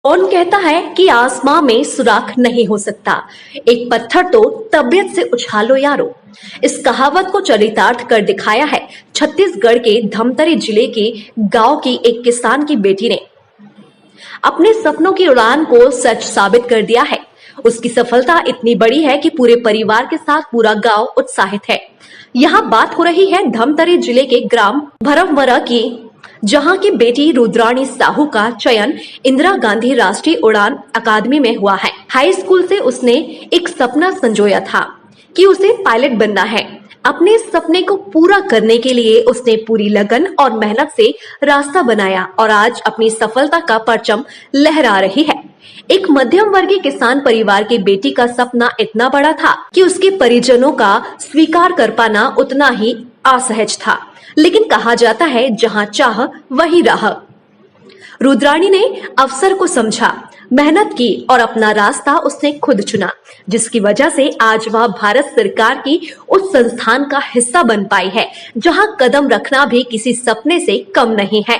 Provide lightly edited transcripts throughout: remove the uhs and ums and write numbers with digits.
कौन कहता है कि आसमां में सुराख नहीं हो सकता, एक पत्थर तो तबीयत से उछालो यारो। इस कहावत को चरितार्थ कर दिखाया है छत्तीसगढ़ के धमतरी जिले के गांव की एक किसान की बेटी ने। अपने सपनों की उड़ान को सच साबित कर दिया है। उसकी सफलता इतनी बड़ी है कि पूरे परिवार के साथ पूरा गांव उत्साहित है। यहाँ बात हो रही है धमतरी जिले के ग्राम भरमवरा की, जहां की बेटी रुद्राणी साहू का चयन इंदिरा गांधी राष्ट्रीय उड़ान अकादमी में हुआ है। हाई स्कूल से उसने एक सपना संजोया था कि उसे पायलट बनना है। अपने सपने को पूरा करने के लिए उसने पूरी लगन और मेहनत से रास्ता बनाया और आज अपनी सफलता का परचम लहरा रही है। एक मध्यम वर्गीय किसान परिवार की बेटी का सपना इतना बड़ा था कि उसके परिजनों का स्वीकार कर पाना उतना ही असहज था। लेकिन कहा जाता है जहां चाह वहीं राह। रुद्राणी ने अवसर को समझा, मेहनत की और अपना रास्ता उसने खुद चुना, जिसकी वजह से आज वह भारत सरकार की उस संस्थान का हिस्सा बन पाई है जहां कदम रखना भी किसी सपने से कम नहीं है।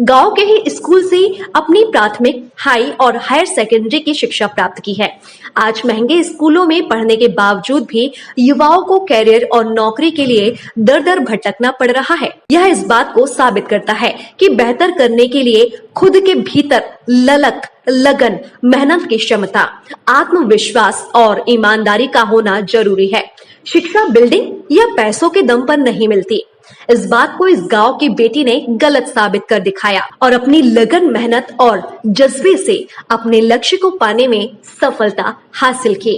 गांव के ही स्कूल से अपनी प्राथमिक, हाई और हायर सेकेंडरी की शिक्षा प्राप्त की है। आज महंगे स्कूलों में पढ़ने के बावजूद भी युवाओं को कैरियर और नौकरी के लिए दर दर भटकना पड़ रहा है। यह इस बात को साबित करता है कि बेहतर करने के लिए खुद के भीतर ललक, लगन, मेहनत की क्षमता, आत्मविश्वास और ईमानदारी का होना जरूरी है। शिक्षा बिल्डिंग या पैसों के दम पर नहीं मिलती। इस बात को इस गांव की बेटी ने गलत साबित कर दिखाया और अपनी लगन, मेहनत और जज्बे से अपने लक्ष्य को पाने में सफलता हासिल की।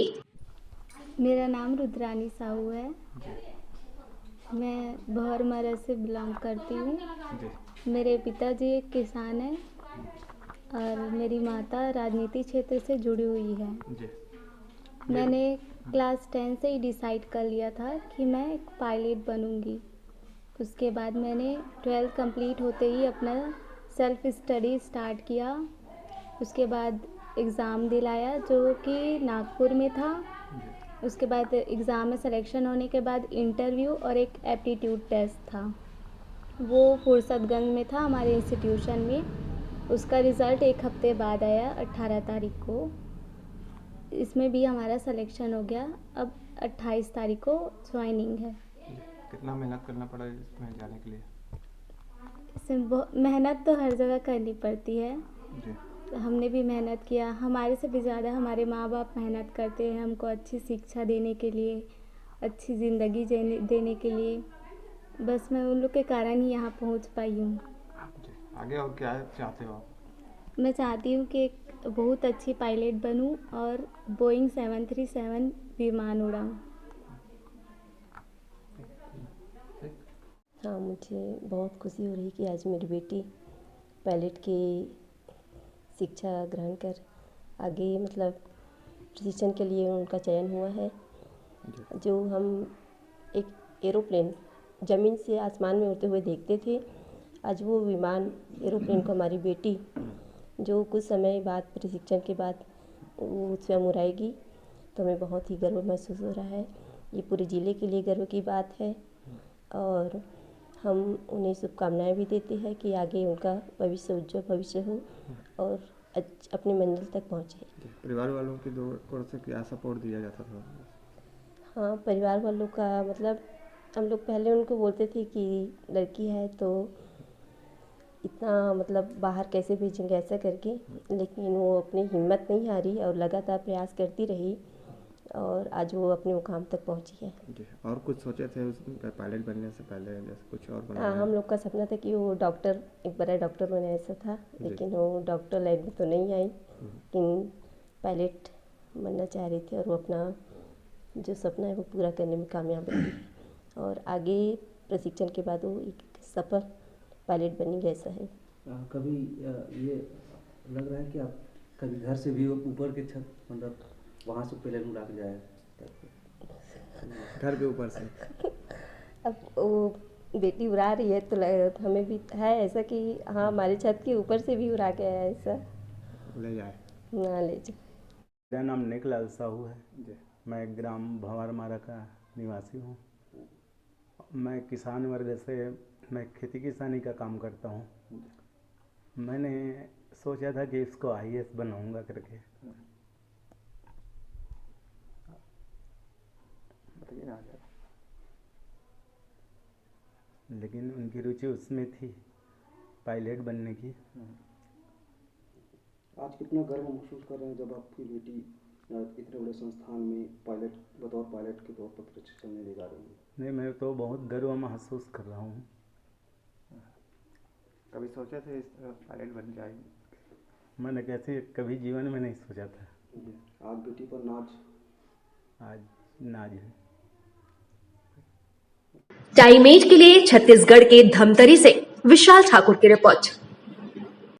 मेरा नाम रुद्रानी साहू है। मैं भौरमरा से बिलोंग करती हूँ। मेरे पिताजी एक किसान हैं और मेरी माता राजनीति क्षेत्र से जुड़ी हुई है। मैंने क्लास 10 से ही डिसाइड कर लिया था कि मैं एक पायलट बनूंगी। उसके बाद मैंने 12th कंप्लीट होते ही अपना सेल्फ स्टडी स्टार्ट किया। उसके बाद एग्ज़ाम दिलाया जो कि नागपुर में था। उसके बाद एग्ज़ाम में सिलेक्शन होने के बाद इंटरव्यू और एक एप्टीट्यूड टेस्ट था। वो फुर्सतगंज में था हमारे इंस्टीट्यूशन में। उसका रिज़ल्ट एक हफ्ते बाद आया 18 तारीख को। इसमें भी हमारा सिलेक्शन हो गया। अब 28 तारीख को ज्वाइनिंग है। कितना मेहनत करना पड़ा इसमें जाने के लिए? इसमें मेहनत तो हर जगह करनी पड़ती है जी। हमने भी मेहनत किया। हमारे से भी ज़्यादा हमारे माँ बाप मेहनत करते हैं हमको अच्छी शिक्षा देने के लिए, अच्छी ज़िंदगी देने के लिए। बस मैं उन लोग के कारण ही यहाँ पहुँच पाई हूँ। आगे और क्या चाहते हो आप? मैं चाहती हूँ कि एक बहुत अच्छी पायलट बनूँ और बोइंग 737 विमान उड़ाऊँ। हाँ, मुझे बहुत खुशी हो रही कि आज मेरी बेटी पायलट की शिक्षा ग्रहण कर आगे मतलब प्रशिक्षण के लिए उनका चयन हुआ है। जो हम एक एरोप्लेन ज़मीन से आसमान में उड़ते हुए देखते थे, आज वो विमान एरोप्लेन को हमारी बेटी जो कुछ समय बाद प्रशिक्षण के बाद वो स्वयं उड़ाएगी, तो हमें बहुत ही गर्व महसूस हो रहा है। ये पूरे ज़िले के लिए गर्व की बात है और हम उन्हें शुभकामनाएं भी देते हैं कि आगे उनका भविष्य उज्जवल भविष्य हो और अपनी मंजिल तक पहुँचे। परिवार वालों की ओर से क्या सपोर्ट दिया जाता था? हाँ, परिवार वालों का मतलब हम लोग पहले उनको बोलते थे कि लड़की है तो इतना मतलब बाहर कैसे भेजेंगे ऐसा करके, लेकिन वो अपनी हिम्मत नहीं हारी और लगातार प्रयास करती रही और आज वो अपने मुकाम तक पहुंची है। जी। और कुछ सोचे थे उस पायलट बनने से पहले, जैसे कुछ और बनना? हाँ, हम लोग का सपना था कि वो डॉक्टर, एक बड़ा डॉक्टर बने ऐसा था, लेकिन वो डॉक्टर लाइन में तो नहीं आई, लेकिन पायलट बनना चाह रही थी और वो अपना जो सपना है वो पूरा करने में कामयाब रही और आगे प्रशिक्षण के बाद वो एक सफल पायलट बनी ऐसा है। कभी ये लग रहा है कि आप कभी घर से भी ऊपर के छत मतलब वहाँ से प्लेन उड़ा के जाए? घर के ऊपर से अब वो बेटी उड़ा रही है तो हमें भी है ऐसा कि हाँ, हमारे छत के ऊपर से भी उड़ा के आया ऐसा ले जाए ना ले जाए। मेरा नाम नेकलाल साहू है जी। मैं ग्राम भंवरमारा का निवासी हूँ। मैं किसान वर्ग से मैं खेती किसानी का काम करता हूँ। मैंने सोचा था कि इसको IAS बनाऊंगा करके। बताइए ना आगे। लेकिन उनकी रुचि उसमें थी, पायलट बनने की। आज कितना गर्व महसूस कर रहे हैं जब आपकी बेटी इतने बड़े संस्थान में बतौर पायलट के तौर पर प्रशिक्षण लेने जा रही है? नहीं, मैं तो बहुत गर्व महसूस कर रहा हूँ। कभी सोचे थे इस पायलट बन जाएंगे? मैंने कैसे कभी जीवन में नहीं सोचा था। आज बेटी पर नाज? आज नाज है। टाइम 8 के लिए छत्तीसगढ़ के धमतरी से विशाल ठाकुर की रिपोर्ट।